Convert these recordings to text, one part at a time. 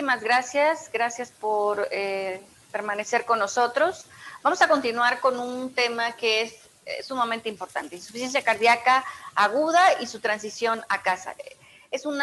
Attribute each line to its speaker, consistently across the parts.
Speaker 1: muchísimas gracias. Gracias por permanecer con nosotros. Vamos a continuar con un tema que es sumamente importante, insuficiencia cardíaca aguda y su transición a casa. Es un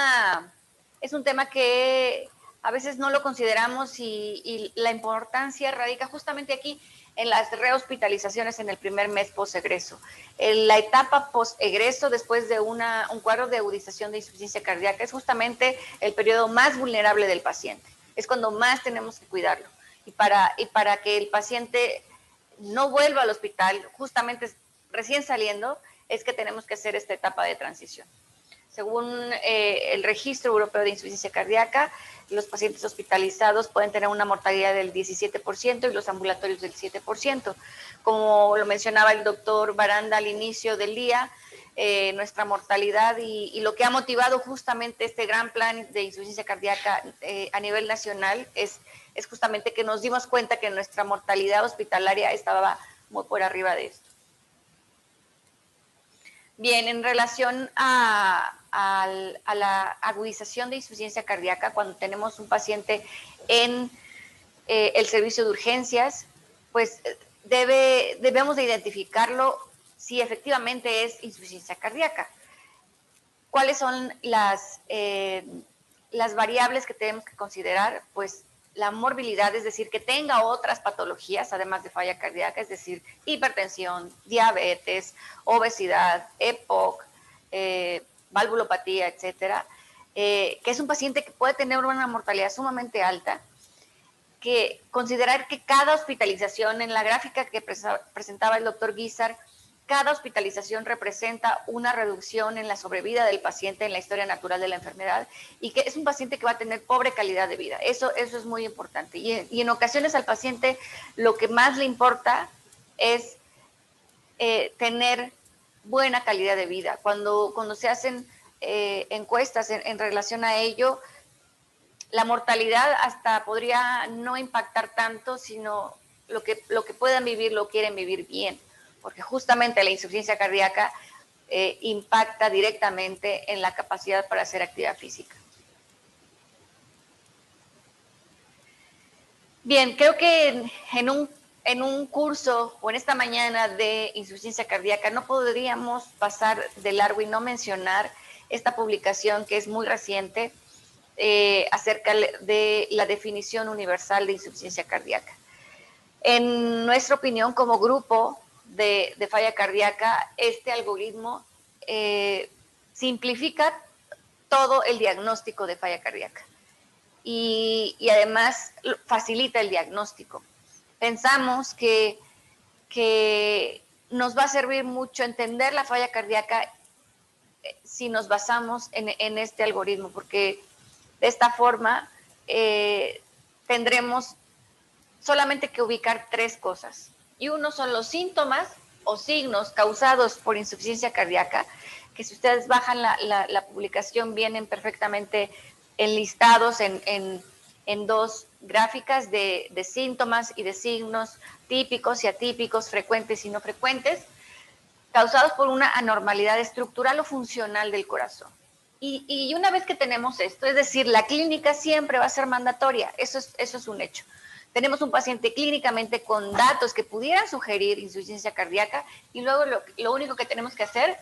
Speaker 1: tema que a veces no lo consideramos y la importancia radica justamente aquí en las rehospitalizaciones en el primer mes post-egreso. En la etapa post-egreso, después de un cuadro de agudización de insuficiencia cardíaca, es justamente el periodo más vulnerable del paciente. Es cuando más tenemos que cuidarlo. Y para que el paciente no vuelva al hospital, justamente recién saliendo, es que tenemos que hacer esta etapa de transición. Según el Registro Europeo de Insuficiencia Cardíaca, los pacientes hospitalizados pueden tener una mortalidad del 17% y los ambulatorios del 7%. Como lo mencionaba el doctor Baranda al inicio del día, nuestra mortalidad y lo que ha motivado justamente este gran plan de insuficiencia cardíaca a nivel nacional es justamente que nos dimos cuenta que nuestra mortalidad hospitalaria estaba muy por arriba de esto. Bien, en relación a la agudización de insuficiencia cardíaca, cuando tenemos un paciente en el servicio de urgencias, pues debemos de identificarlo si efectivamente es insuficiencia cardíaca. ¿Cuáles son las variables que tenemos que considerar? Pues la morbilidad, es decir, que tenga otras patologías, además de falla cardíaca, es decir, hipertensión, diabetes, obesidad, EPOC, valvulopatía, etcétera, que es un paciente que puede tener una mortalidad sumamente alta, que considerar que cada hospitalización, en la gráfica que presentaba el doctor Guízar, cada hospitalización representa una reducción en la sobrevida del paciente en la historia natural de la enfermedad y que es un paciente que va a tener pobre calidad de vida. Eso es muy importante. Y en ocasiones al paciente lo que más le importa es tener buena calidad de vida. Cuando se hacen encuestas en relación a ello, la mortalidad hasta podría no impactar tanto, sino lo que puedan vivir lo quieren vivir bien, porque justamente la insuficiencia cardíaca impacta directamente en la capacidad para hacer actividad física. Bien, creo que en un curso o en esta mañana de insuficiencia cardíaca no podríamos pasar de largo y no mencionar esta publicación que es muy reciente acerca de la definición universal de insuficiencia cardíaca. En nuestra opinión, como grupo de falla cardíaca, este algoritmo simplifica todo el diagnóstico de falla cardíaca y además facilita el diagnóstico. Pensamos que nos va a servir mucho entender la falla cardíaca si nos basamos en este algoritmo, porque de esta forma tendremos solamente que ubicar tres cosas. Y uno son los síntomas o signos causados por insuficiencia cardíaca, que si ustedes bajan la publicación vienen perfectamente enlistados en dos gráficas de síntomas y de signos típicos y atípicos, frecuentes y no frecuentes, causados por una anormalidad estructural o funcional del corazón. Y una vez que tenemos esto, es decir, la clínica siempre va a ser mandatoria, eso es un hecho. Tenemos un paciente clínicamente con datos que pudieran sugerir insuficiencia cardíaca y luego lo único que tenemos que hacer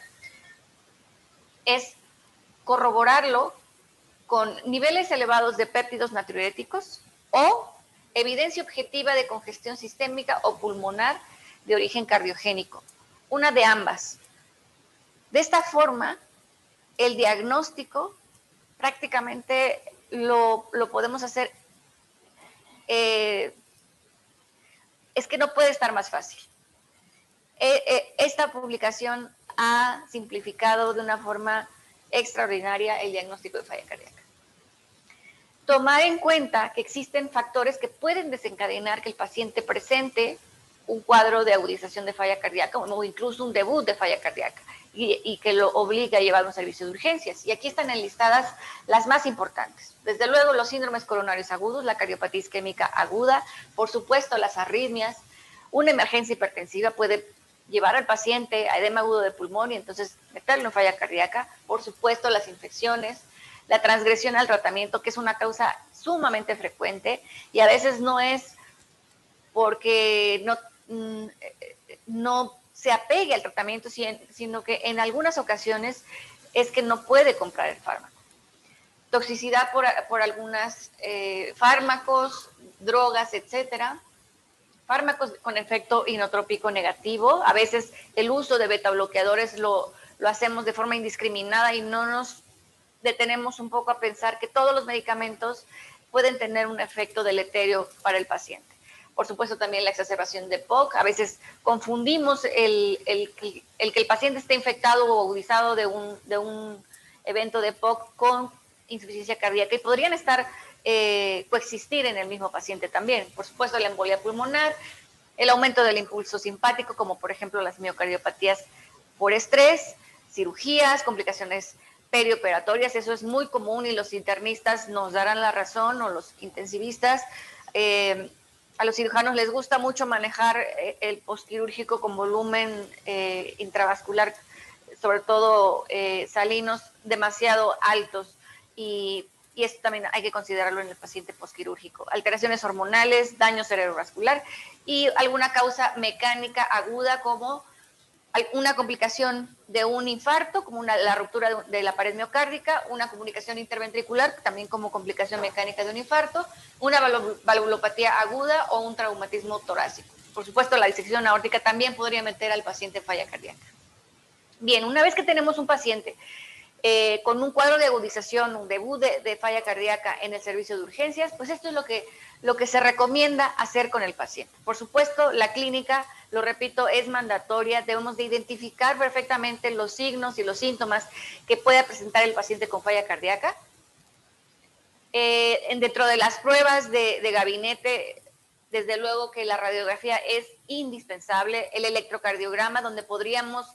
Speaker 1: es corroborarlo con niveles elevados de péptidos natriuréticos o evidencia objetiva de congestión sistémica o pulmonar de origen cardiogénico, una de ambas. De esta forma, el diagnóstico prácticamente lo podemos hacer, es que no puede estar más fácil. Esta publicación ha simplificado de una forma extraordinaria el diagnóstico de falla cardíaca. Tomar en cuenta que existen factores que pueden desencadenar que el paciente presente un cuadro de agudización de falla cardíaca o incluso un debut de falla cardíaca y que lo obliga a llevar un servicio de urgencias. Y aquí están enlistadas las más importantes. Desde luego los síndromes coronarios agudos, la cardiopatía isquémica aguda, por supuesto las arritmias, una emergencia hipertensiva puede llevar al paciente a edema agudo de pulmón y entonces meterlo en falla cardíaca, por supuesto las infecciones, la transgresión al tratamiento, que es una causa sumamente frecuente y a veces no es porque no se apegue al tratamiento, sino que en algunas ocasiones es que no puede comprar el fármaco. Toxicidad por algunos fármacos, drogas, etcétera. Fármacos con efecto inotrópico negativo. A veces el uso de beta bloqueadores lo hacemos de forma indiscriminada y no nos detenemos un poco a pensar que todos los medicamentos pueden tener un efecto deleterio para el paciente. Por supuesto, también la exacerbación de POC. A veces confundimos el que el paciente esté infectado o agudizado de un evento de POC con insuficiencia cardíaca y podrían coexistir en el mismo paciente también. Por supuesto, la embolia pulmonar, el aumento del impulso simpático, como por ejemplo las miocardiopatías por estrés, cirugías, complicaciones perioperatorias, eso es muy común y los internistas nos darán la razón, o los intensivistas. A los cirujanos les gusta mucho manejar el postquirúrgico con volumen intravascular, sobre todo salinos demasiado altos, y esto también hay que considerarlo en el paciente postquirúrgico. Alteraciones hormonales, daño cerebrovascular y alguna causa mecánica aguda como una complicación de un infarto, como la ruptura de la pared miocárdica, una comunicación interventricular, también como complicación mecánica de un infarto, una valvulopatía aguda o un traumatismo torácico. Por supuesto, la disección aórtica también podría meter al paciente en falla cardíaca. Bien, una vez que tenemos un paciente con un cuadro de agudización, un debut de falla cardíaca en el servicio de urgencias, pues esto es lo que se recomienda hacer con el paciente. Por supuesto, la clínica, lo repito, es mandatoria. Debemos de identificar perfectamente los signos y los síntomas que pueda presentar el paciente con falla cardíaca. Dentro de las pruebas de gabinete, desde luego que la radiografía es indispensable, el electrocardiograma, donde podríamos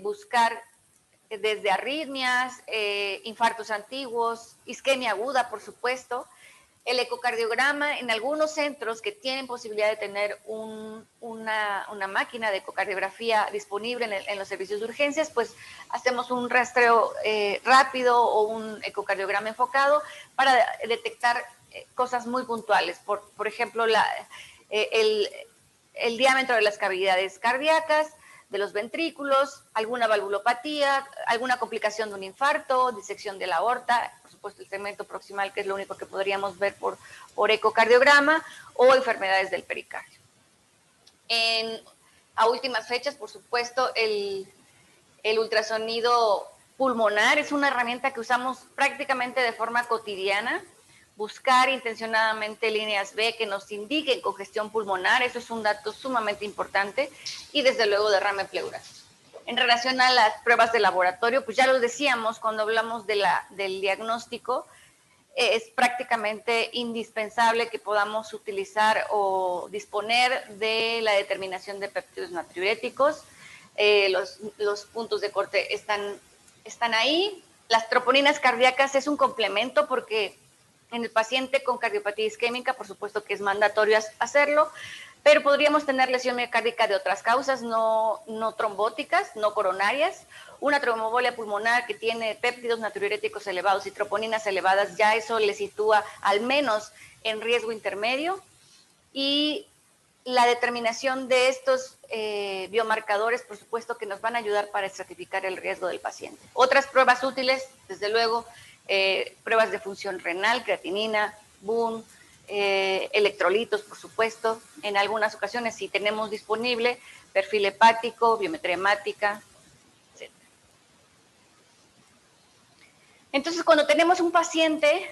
Speaker 1: buscar desde arritmias, infartos antiguos, isquemia aguda, por supuesto, el ecocardiograma en algunos centros que tienen posibilidad de tener una máquina de ecocardiografía disponible en los servicios de urgencias, pues hacemos un rastreo rápido o un ecocardiograma enfocado para detectar cosas muy puntuales, por ejemplo, el diámetro de las cavidades cardíacas, de los ventrículos, alguna valvulopatía, alguna complicación de un infarto, disección de la aorta, por supuesto el segmento proximal, que es lo único que podríamos ver por ecocardiograma, o enfermedades del pericardio. A últimas fechas, por supuesto, el ultrasonido pulmonar es una herramienta que usamos prácticamente de forma cotidiana. Buscar intencionadamente líneas B que nos indiquen congestión pulmonar, eso es un dato sumamente importante, y desde luego derrame pleural. En relación a las pruebas de laboratorio, pues ya lo decíamos cuando hablamos del diagnóstico, es prácticamente indispensable que podamos utilizar o disponer de la determinación de péptidos natriuréticos. Los puntos de corte están ahí. Las troponinas cardíacas es un complemento porque en el paciente con cardiopatía isquémica, por supuesto que es mandatorio hacerlo, pero podríamos tener lesión miocárdica de otras causas, no trombóticas, no coronarias. Una tromboembolia pulmonar que tiene péptidos natriuréticos elevados y troponinas elevadas, ya eso le sitúa al menos en riesgo intermedio. Y la determinación de estos biomarcadores, por supuesto que nos van a ayudar para estratificar el riesgo del paciente. Otras pruebas útiles, desde luego, pruebas de función renal, creatinina, BUN, electrolitos, por supuesto. En algunas ocasiones, si tenemos disponible, perfil hepático, biometría hemática, etc. Entonces, cuando tenemos un paciente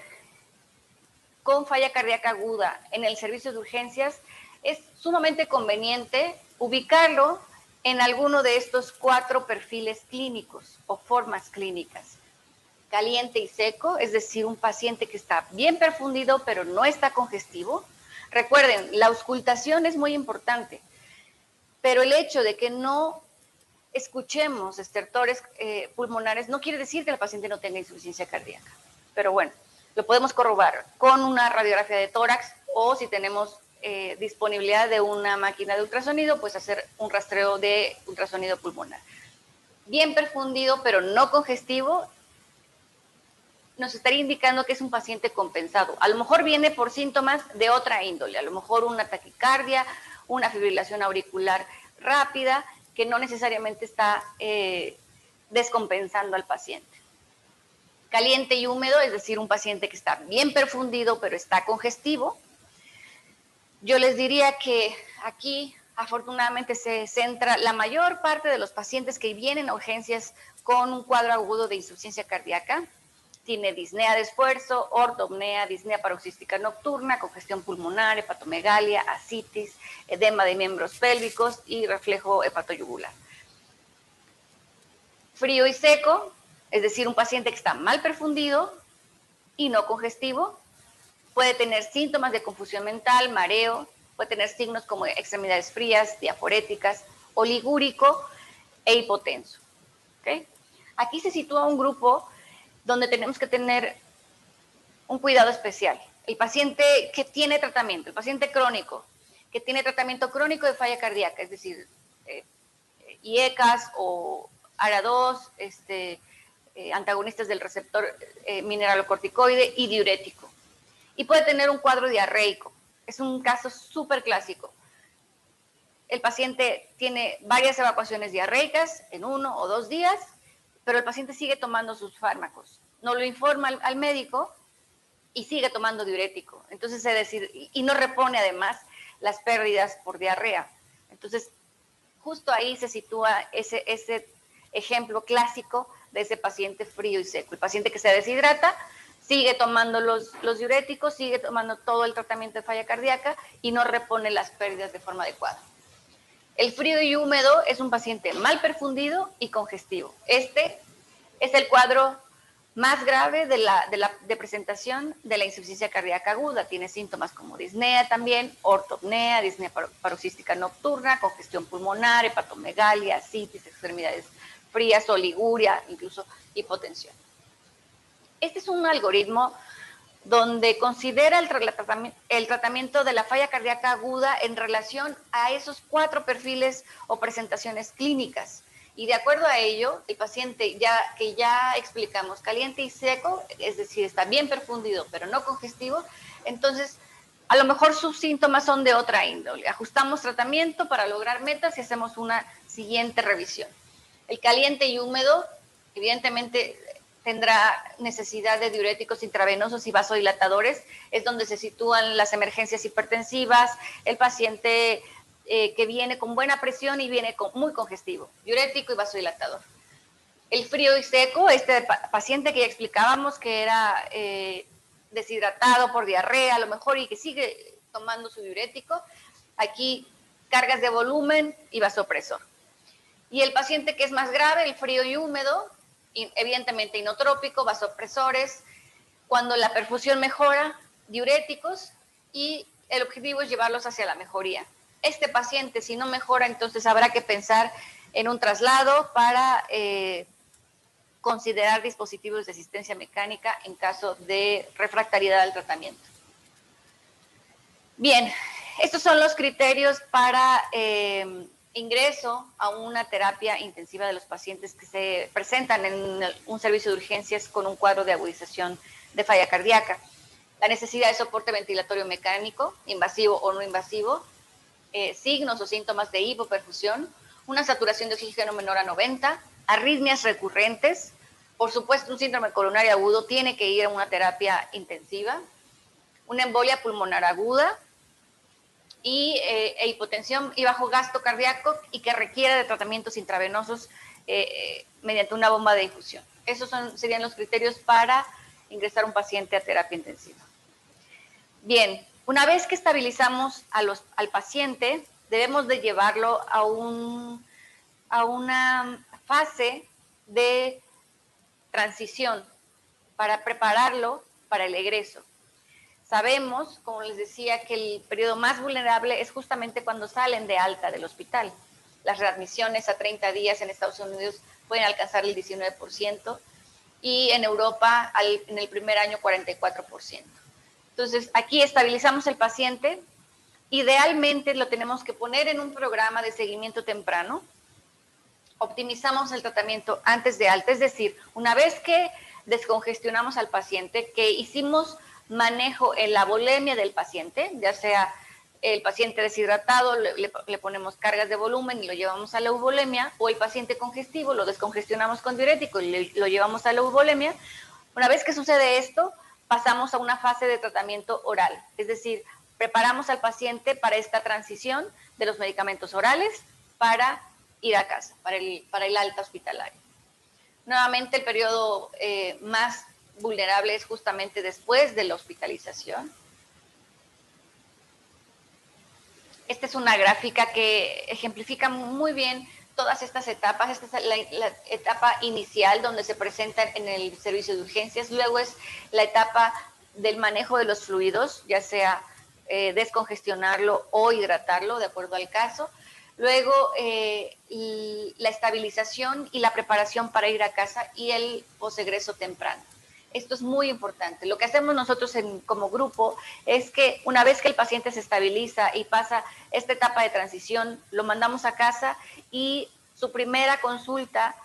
Speaker 1: con falla cardíaca aguda en el servicio de urgencias, es sumamente conveniente ubicarlo en alguno de estos 4 perfiles clínicos o formas clínicas. Caliente y seco, es decir, un paciente que está bien perfundido pero no está congestivo. Recuerden, la auscultación es muy importante, pero el hecho de que no escuchemos estertores pulmonares no quiere decir que el paciente no tenga insuficiencia cardíaca. Pero bueno, lo podemos corroborar con una radiografía de tórax o si tenemos disponibilidad de una máquina de ultrasonido, pues hacer un rastreo de ultrasonido pulmonar. Bien perfundido pero no congestivo, nos estaría indicando que es un paciente compensado. A lo mejor viene por síntomas de otra índole, a lo mejor una taquicardia, una fibrilación auricular rápida, que no necesariamente está descompensando al paciente. Caliente y húmedo, es decir, un paciente que está bien perfundido, pero está congestivo. Yo les diría que aquí, afortunadamente, se centra la mayor parte de los pacientes que vienen a urgencias con un cuadro agudo de insuficiencia cardíaca. Tiene disnea de esfuerzo, ortopnea, disnea paroxística nocturna, congestión pulmonar, hepatomegalia, ascitis, edema de miembros pélvicos y reflejo hepatoyugular. Frío y seco, es decir, un paciente que está mal perfundido y no congestivo, puede tener síntomas de confusión mental, mareo, puede tener signos como extremidades frías, diaforéticas, oligúrico e hipotenso. ¿Okay? Aquí se sitúa un grupo donde tenemos que tener un cuidado especial. El paciente que tiene tratamiento, el paciente crónico, que tiene tratamiento crónico de falla cardíaca, es decir, IECAS o ARA2, antagonistas del receptor mineralocorticoide y diurético. Y puede tener un cuadro diarreico. Es un caso súper clásico. El paciente tiene varias evacuaciones diarreicas en 1 o 2 días, pero el paciente sigue tomando sus fármacos. No lo informa al médico y sigue tomando diurético. Entonces, es decir, y no repone además las pérdidas por diarrea. Entonces, justo ahí se sitúa ese ejemplo clásico de ese paciente frío y seco. El paciente que se deshidrata, sigue tomando los diuréticos, sigue tomando todo el tratamiento de falla cardíaca y no repone las pérdidas de forma adecuada. El frío y húmedo es un paciente mal perfundido y congestivo. Este es el cuadro más grave de presentación de la insuficiencia cardíaca aguda. Tiene síntomas como disnea también, ortopnea, disnea paroxística nocturna, congestión pulmonar, hepatomegalia, ascitis, extremidades frías, oliguria, incluso hipotensión. Este es un algoritmo donde considera el tratamiento de la falla cardíaca aguda en relación a esos 4 perfiles o presentaciones clínicas. Y de acuerdo a ello, el paciente que ya explicamos, caliente y seco, es decir, está bien perfundido pero no congestivo, entonces a lo mejor sus síntomas son de otra índole. Ajustamos tratamiento para lograr metas y hacemos una siguiente revisión. El caliente y húmedo, evidentemente, tendrá necesidad de diuréticos intravenosos y vasodilatadores, es donde se sitúan las emergencias hipertensivas, el paciente que viene con buena presión y viene muy congestivo, diurético y vasodilatador. El frío y seco, este paciente que ya explicábamos que era deshidratado por diarrea a lo mejor y que sigue tomando su diurético, aquí cargas de volumen y vasopresor. Y el paciente que es más grave, el frío y húmedo, evidentemente inotrópico, vasopresores, cuando la perfusión mejora, diuréticos, y el objetivo es llevarlos hacia la mejoría. Este paciente, si no mejora, entonces habrá que pensar en un traslado para considerar dispositivos de asistencia mecánica en caso de refractariedad al tratamiento. Bien, estos son los criterios para ingreso a una terapia intensiva de los pacientes que se presentan en un servicio de urgencias con un cuadro de agudización de falla cardíaca. La necesidad de soporte ventilatorio mecánico, invasivo o no invasivo, signos o síntomas de hipoperfusión, una saturación de oxígeno menor a 90, arritmias recurrentes, por supuesto un síndrome coronario agudo tiene que ir a una terapia intensiva, una embolia pulmonar aguda, e hipotensión y bajo gasto cardíaco y que requiere de tratamientos intravenosos mediante una bomba de difusión. Esos serían los criterios para ingresar un paciente a terapia intensiva. Bien, una vez que estabilizamos al paciente, debemos de llevarlo a una fase de transición para prepararlo para el egreso. Sabemos, como les decía, que el periodo más vulnerable es justamente cuando salen de alta del hospital. Las readmisiones a 30 días en Estados Unidos pueden alcanzar el 19% y en Europa en el primer año 44%. Entonces, aquí estabilizamos el paciente. Idealmente lo tenemos que poner en un programa de seguimiento temprano. Optimizamos el tratamiento antes de alta, es decir, una vez que descongestionamos al paciente, que hicimos manejo en la volemia del paciente, ya sea el paciente deshidratado, le ponemos cargas de volumen y lo llevamos a la euvolemia, o el paciente congestivo, lo descongestionamos con diurético y lo llevamos a la euvolemia. Una vez que sucede esto, pasamos a una fase de tratamiento oral, es decir, preparamos al paciente para esta transición de los medicamentos orales para ir a casa, para el alta hospitalaria. Nuevamente, el periodo más vulnerable es justamente después de la hospitalización. Esta es una gráfica que ejemplifica muy bien todas estas etapas. Esta es la etapa inicial donde se presenta en el servicio de urgencias. Luego es la etapa del manejo de los fluidos, ya sea descongestionarlo o hidratarlo, de acuerdo al caso. Luego la estabilización y la preparación para ir a casa y el posegreso temprano. Esto es muy importante. Lo que hacemos nosotros como grupo es que una vez que el paciente se estabiliza y pasa esta etapa de transición, lo mandamos a casa y su primera consulta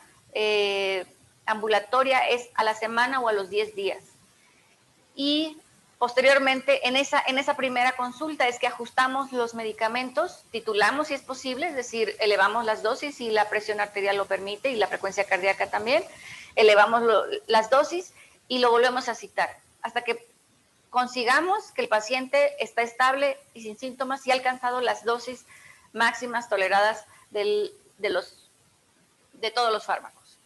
Speaker 1: ambulatoria es a la semana o a los 10 días. Y posteriormente, en esa primera consulta es que ajustamos los medicamentos, titulamos si es posible, es decir, elevamos las dosis si la presión arterial lo permite y la frecuencia cardíaca también, elevamos las dosis y lo volvemos a citar hasta que consigamos que el paciente está estable y sin síntomas y ha alcanzado las dosis máximas toleradas de todos los fármacos.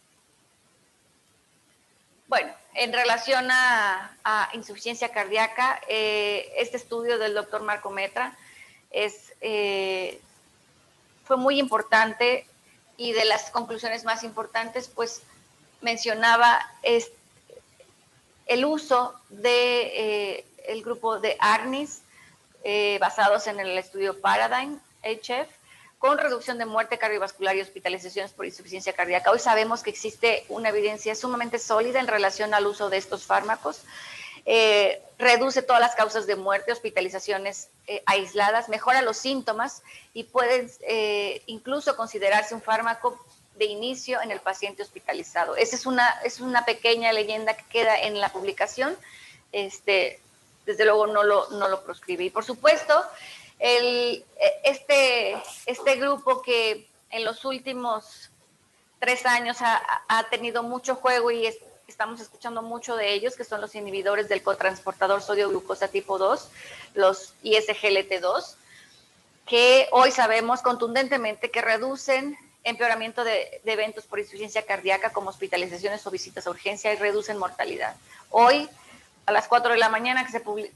Speaker 1: Bueno, en relación a insuficiencia cardíaca, este estudio del doctor Marco Metra fue muy importante y de las conclusiones más importantes, pues mencionaba el uso del grupo de ARNIS basados en el estudio Paradigm HF con reducción de muerte cardiovascular y hospitalizaciones por insuficiencia cardíaca. Hoy sabemos que existe una evidencia sumamente sólida en relación al uso de estos fármacos. Reduce todas las causas de muerte, hospitalizaciones aisladas, mejora los síntomas y puede incluso considerarse un fármaco de inicio en el paciente hospitalizado. Esa es una pequeña leyenda que queda en la publicación. Desde luego no lo proscribe. Y por supuesto, este grupo que en los últimos 3 años ha tenido mucho juego y estamos escuchando mucho de ellos, que son los inhibidores del cotransportador sodio-glucosa tipo 2, los ISGLT2, que hoy sabemos contundentemente que reducen empeoramiento de eventos por insuficiencia cardíaca como hospitalizaciones o visitas a urgencia y reducen mortalidad. Hoy, a las 4 de la mañana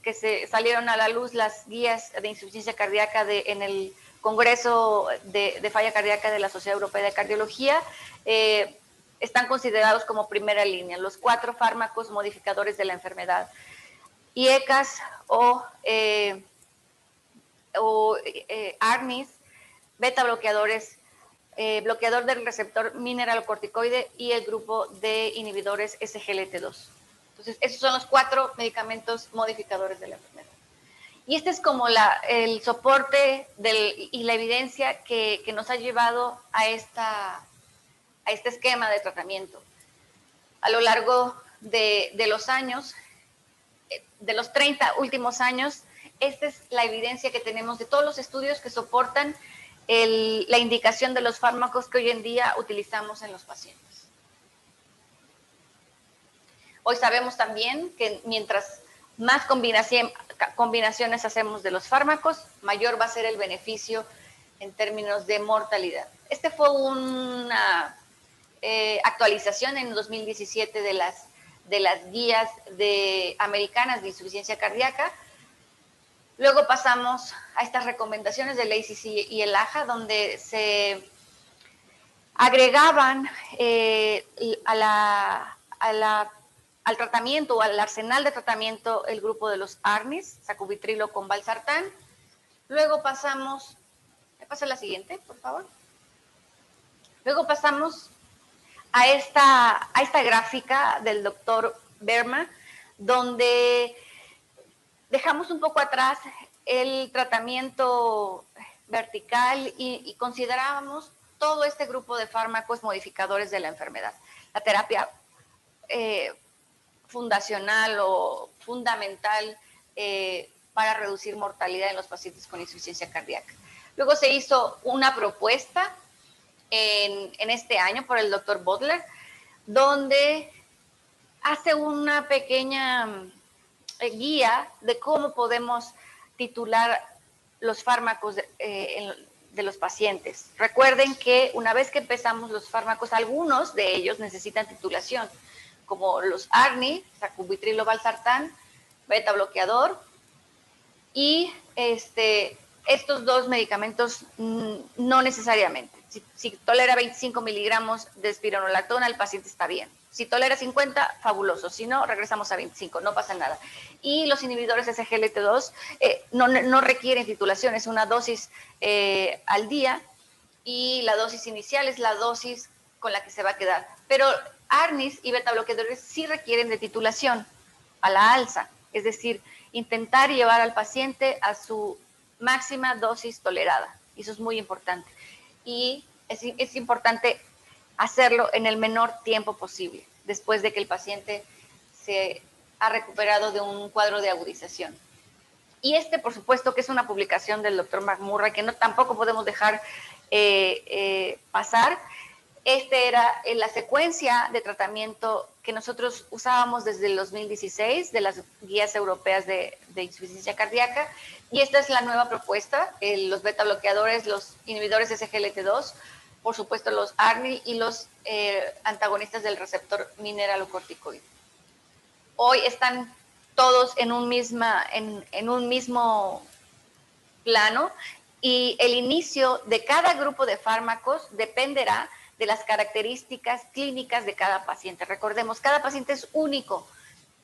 Speaker 1: que se salieron a la luz las guías de insuficiencia cardíaca en el Congreso de Falla Cardíaca de la Sociedad Europea de Cardiología, están considerados como primera línea los 4 fármacos modificadores de la enfermedad. IECAS o ARNIS, beta bloqueadores, bloqueador del receptor mineralocorticoide y el grupo de inhibidores SGLT2. Entonces, esos son los 4 medicamentos modificadores de la enfermedad. Y este es como el soporte y la evidencia que nos ha llevado a este esquema de tratamiento. A lo largo de los años, de los 30 últimos años, esta es la evidencia que tenemos de todos los estudios que soportan la indicación de los fármacos que hoy en día utilizamos en los pacientes. Hoy sabemos también que mientras más combinaciones hacemos de los fármacos, mayor va a ser el beneficio en términos de mortalidad. Este fue una actualización en 2017 de las guías americanas de insuficiencia cardíaca. Luego pasamos a estas recomendaciones del ACC y el AHA, donde se agregaban al tratamiento o al arsenal de tratamiento el grupo de los ARNIS, sacubitrilo con valsartán. Luego pasamos, ¿me pasa la siguiente, por favor? Luego pasamos a esta gráfica del doctor Berma, donde dejamos un poco atrás el tratamiento vertical y considerábamos todo este grupo de fármacos modificadores de la enfermedad. La terapia fundacional o fundamental para reducir mortalidad en los pacientes con insuficiencia cardíaca. Luego se hizo una propuesta en este año por el doctor Butler, donde hace una pequeña guía de cómo podemos titular los fármacos de los pacientes. Recuerden que una vez que empezamos los fármacos, algunos de ellos necesitan titulación, como los ARNI, sacubitril o valsartán, beta bloqueador, y estos dos medicamentos no necesariamente. Si tolera 25 miligramos de espironolactona, el paciente está bien. Si tolera 50, fabuloso. Si no, regresamos a 25, no pasa nada. Y los inhibidores SGLT2 no requieren titulación, es una dosis al día y la dosis inicial es la dosis con la que se va a quedar. Pero ARNIs y beta bloqueadores sí requieren de titulación a la alza, es decir, intentar llevar al paciente a su máxima dosis tolerada. Eso es muy importante. Y es importante hacerlo en el menor tiempo posible, después de que el paciente se ha recuperado de un cuadro de agudización. Y por supuesto, que es una publicación del doctor McMurray, que tampoco podemos dejar pasar. Era la secuencia de tratamiento que nosotros usábamos desde el 2016 de las guías europeas de insuficiencia cardíaca, y esta es la nueva propuesta, los beta bloqueadores, los inhibidores SGLT2, por supuesto los ARNI y los antagonistas del receptor mineralocorticoide. Hoy están todos en un mismo plano, y el inicio de cada grupo de fármacos dependerá de las características clínicas de cada paciente. Recordemos, cada paciente es único,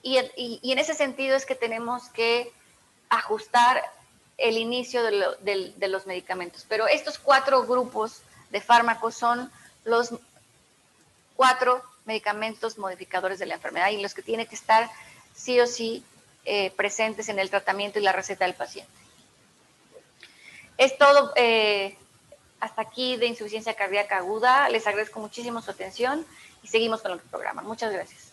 Speaker 1: y en ese sentido es que tenemos que ajustar el inicio de los medicamentos. Pero estos 4 grupos de fármacos son los 4 medicamentos modificadores de la enfermedad, y los que tienen que estar sí o sí presentes en el tratamiento y la receta del paciente. Es todo hasta aquí de insuficiencia cardíaca aguda. Les agradezco muchísimo su atención y seguimos con el programa. Muchas gracias.